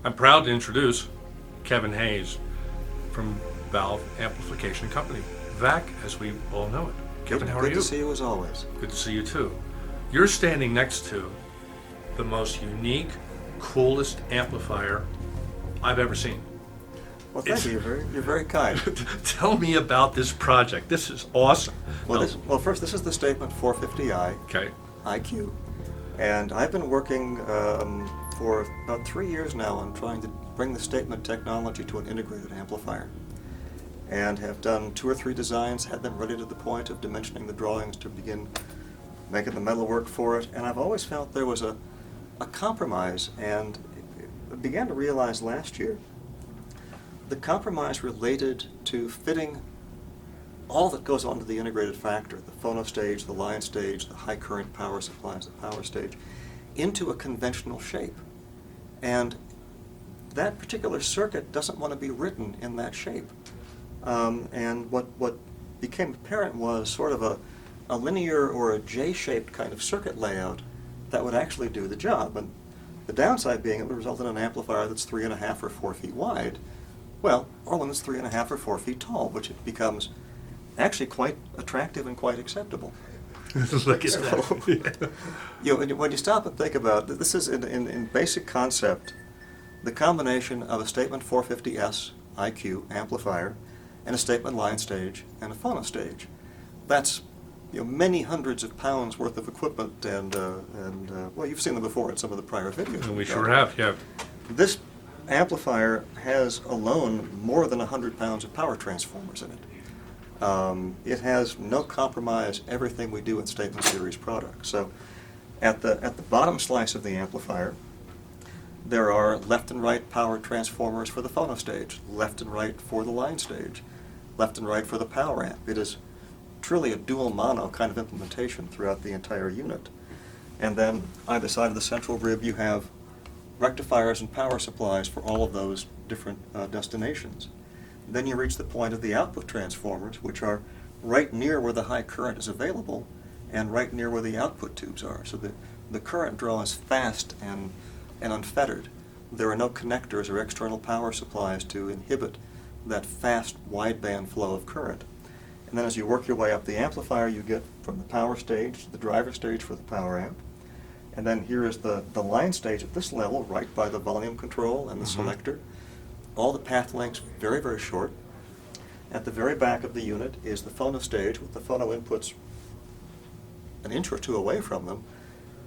I'm proud to introduce Kevin Hayes from Valve Amplification Company, VAC, as we all know it. Kevin, how are you? Good to see you as always. Good to see you too. You're standing next to the most unique, coolest amplifier I've ever seen. Well, thank you. You're very kind. Tell me about this project. This is awesome. Well, first, this is the Statement 450i Okay. IQ, and I've been working for about 3 years now on trying to bring the Statement technology to an integrated amplifier, and have done 2 or 3 designs, had them ready to the point of dimensioning the drawings to begin making the metal work for it, and I've always felt there was a compromise, and I began to realize last year the compromise related to fitting all that goes onto the integrated factor, the phono stage, the line stage, the high current power supplies, the power stage, into a conventional shape. And that particular circuit doesn't want to be written in that shape. And what became apparent was sort of a linear or a J-shaped kind of circuit layout that would actually do the job. And the downside being it would result in an amplifier that's 3.5 or 4 feet wide, well, or one that's 3.5 or 4 feet tall, which it becomes actually quite attractive and quite acceptable. Look at that. When you stop and think about it, this is in basic concept the combination of a Statement 450S IQ amplifier and a Statement line stage and a phono stage. That's many hundreds of pounds worth of equipment, and well, you've seen them before in some of the prior videos. We sure have, yeah. This amplifier has alone more than 100 pounds of power transformers in it. It has no compromise everything we do in Statement Series products. So at the bottom slice of the amplifier, there are left and right power transformers for the phono stage, left and right for the line stage, left and right for the power amp. It is truly a dual mono kind of implementation throughout the entire unit. And then either side of the central rib you have rectifiers and power supplies for all of those different destinations. Then you reach the point of the output transformers, which are right near where the high current is available and right near where the output tubes are. So the current draw is fast and unfettered. There are no connectors or external power supplies to inhibit that fast wideband flow of current. And then as you work your way up the amplifier, you get from the power stage to the driver stage for the power amp. And then here is the line stage at this level, right by the volume control and the selector. All the path lengths very, very short. At the very back of the unit is the phono stage with the phono inputs an inch or 2 away from them,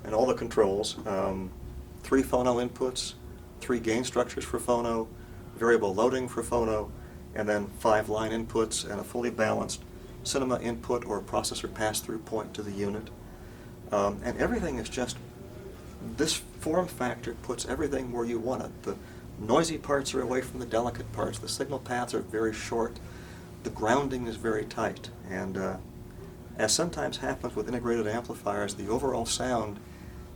and all the controls. 3 phono inputs, 3 gain structures for phono, variable loading for phono, and then 5 line inputs and a fully balanced cinema input or processor pass-through point to the unit. And everything is just, this form factor puts everything where you want it. The noisy parts are away from the delicate parts. The signal paths are very short. The grounding is very tight. And as sometimes happens with integrated amplifiers, the overall sound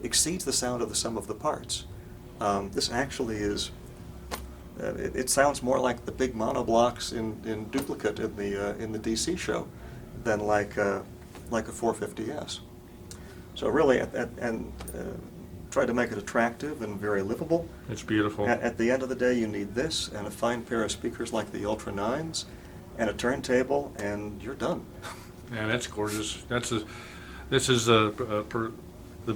exceeds the sound of the sum of the parts. This actually is, it sounds more like the big monoblocks in duplicate in the DC show than like a 450S. So really, try to make it attractive and very livable. It's beautiful. At the end of the day, you need this and a fine pair of speakers like the Ultra 9s and a turntable, and you're done. Yeah, that's gorgeous. This is the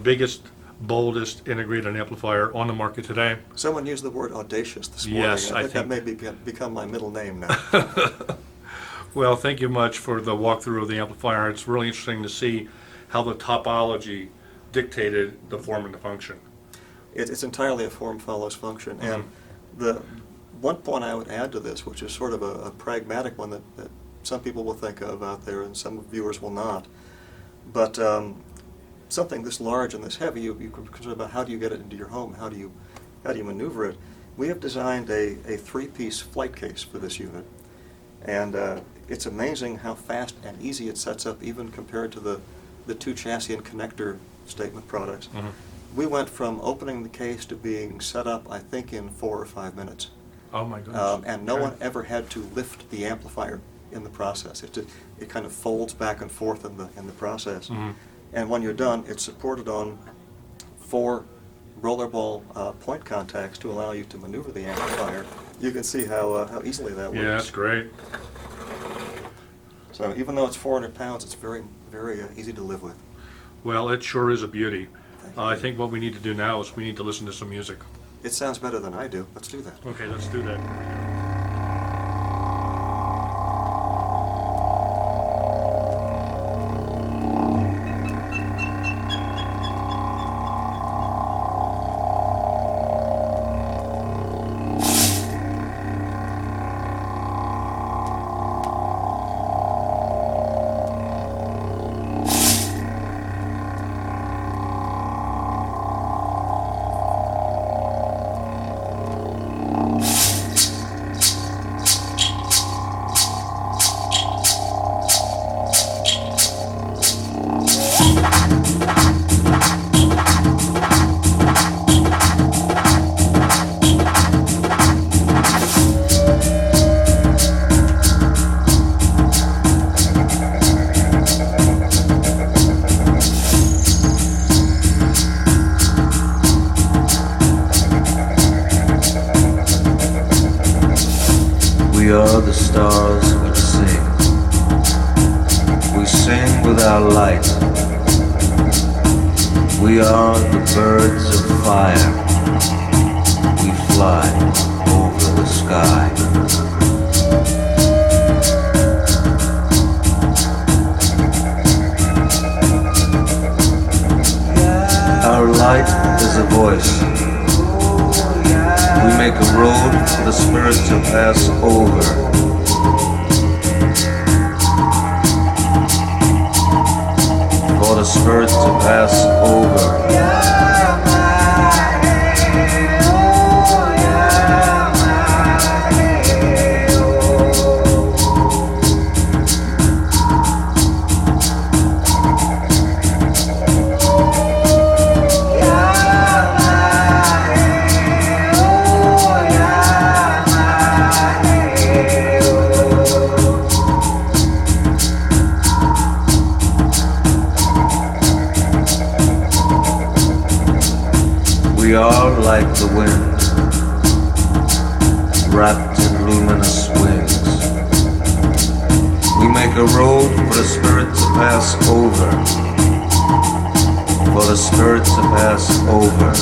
biggest, boldest integrated amplifier on the market today. Someone used the word audacious this morning. Yes, I think that may become my middle name now. Well, thank you much for the walkthrough of the amplifier. It's really interesting to see how the topology dictated the form and the function. It's entirely a form follows function. And the one point I would add to this, which is sort of a pragmatic one that some people will think of out there and some viewers will not, but something this large and this heavy, you can consider about how do you get it into your home, how do you maneuver it. We have designed a 3-piece flight case for this unit, and it's amazing how fast and easy it sets up even compared to the 2 chassis and connector Statement products. We went from opening the case to being set up, I think, in 4 or 5 minutes. Oh my goodness. And no one ever had to lift the amplifier in the process. It kind of folds back and forth in the process. And when you're done, it's supported on 4 rollerball point contacts to allow you to maneuver the amplifier, you can see how easily that works. Yeah, that's great. So even though it's 400 pounds, it's very, very easy to live with. Well, it sure is a beauty. Thank you. I think what we need to do now is we need to listen to some music. It sounds better than I do. Let's do that. Okay, let's do that. We are the stars which sing. We sing with our light. We are the birds of fire. We fly over the sky. Our light is a voice. We make a road for the spirit to pass over. For the spirit to pass over. We are like the wind, wrapped in luminous wings. We make a road for the spirit to pass over. For the spirit to pass over.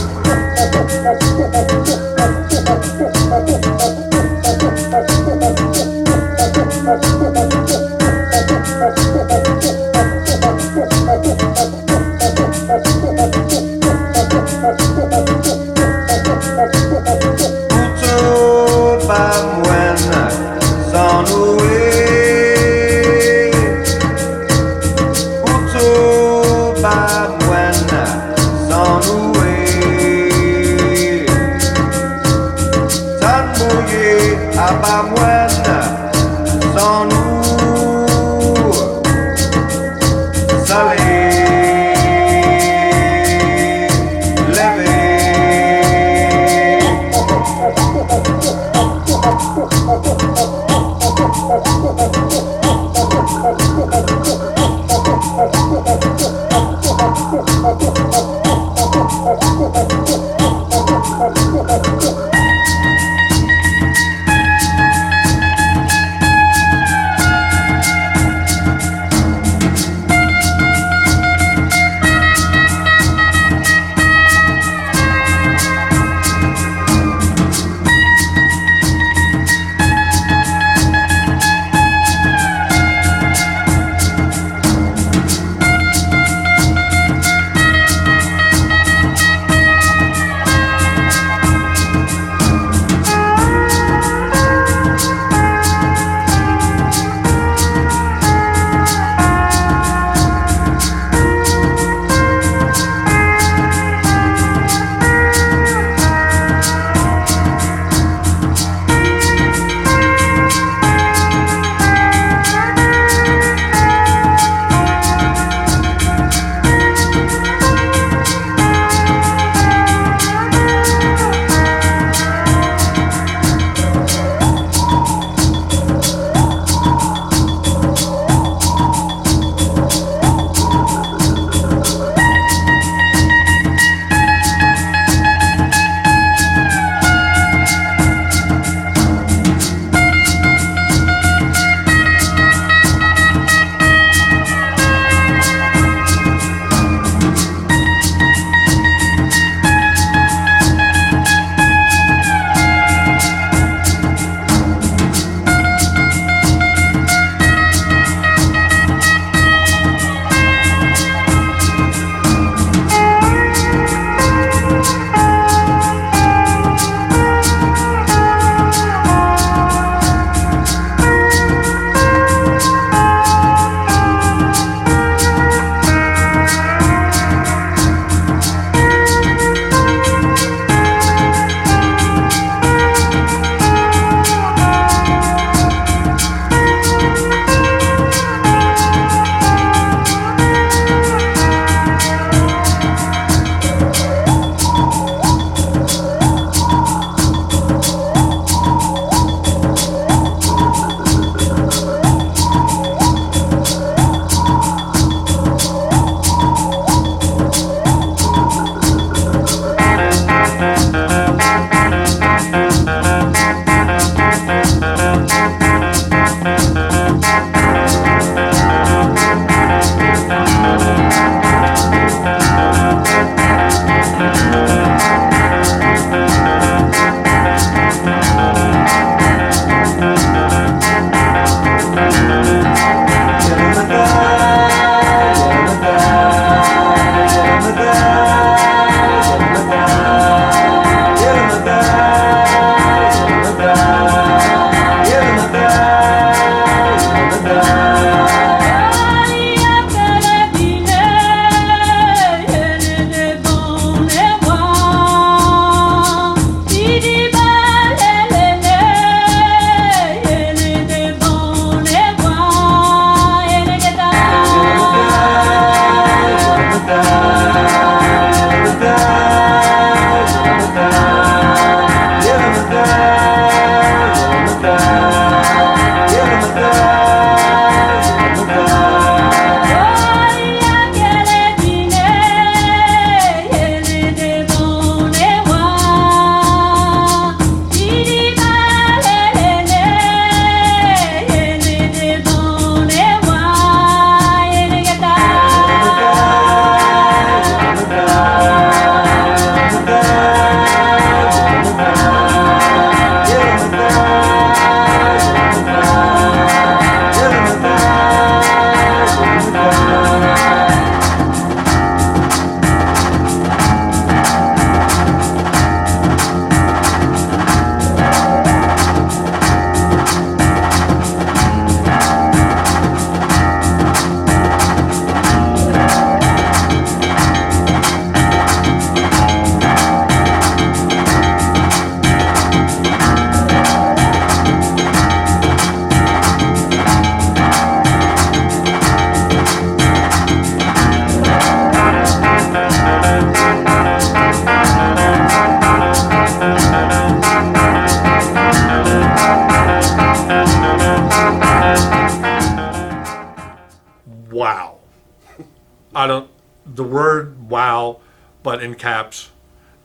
the word wow, but in caps,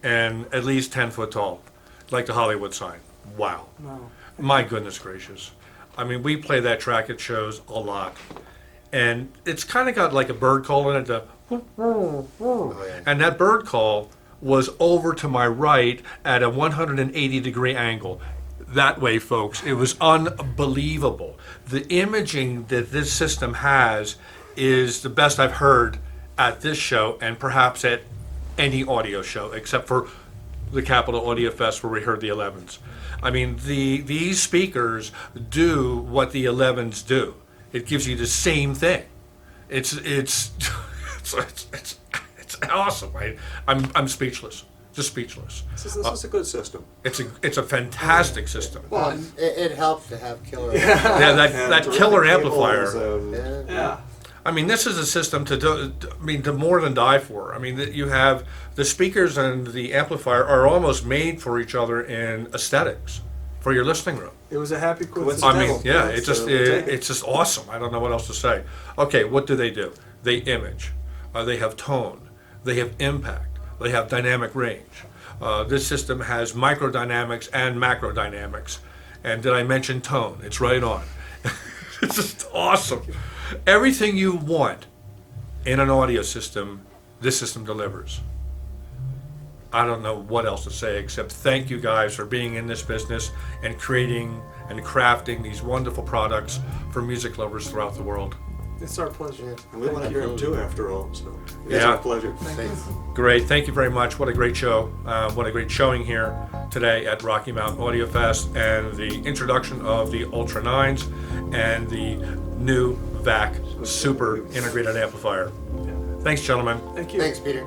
and at least 10 foot tall, like the Hollywood sign. Wow. My goodness gracious. I mean, we play that track at shows a lot. And it's kind of got like a bird call in it, and that bird call was over to my right at a 180-degree angle. That way, folks, it was unbelievable. The imaging that this system has is the best I've heard at this show and perhaps at any audio show, except for the Capitol Audio Fest where we heard the 11s. I mean, these speakers do what the 11s do. It gives you the same thing. It's awesome. I'm speechless. Just speechless. This is a good system. It's a fantastic system. Well, it helps to have killer. Yeah, that killer amplifier. Yeah. I mean, this is a system to more than die for. I mean, you have the speakers and the amplifier are almost made for each other in aesthetics for your listening room. It was a happy coincidence. I mean, yeah, it's just awesome. I don't know what else to say. Okay, what do? They image. They have tone. They have impact. They have dynamic range. This system has microdynamics and macrodynamics. And did I mention tone? It's right on. It's just awesome. Everything you want in an audio system, this system delivers. I don't know what else to say except thank you guys for being in this business and creating and crafting these wonderful products for music lovers throughout the world. It's our pleasure. And we want to hear them too, after all. So it's Yeah. our pleasure. Thanks. Great, thank you very much. What a great show. What a great showing here today at Rocky Mountain Audio Fest and the introduction of the Ultra 9s and the new VAC Super Integrated Amplifier. Thanks, gentlemen. Thank you. Thanks, Peter.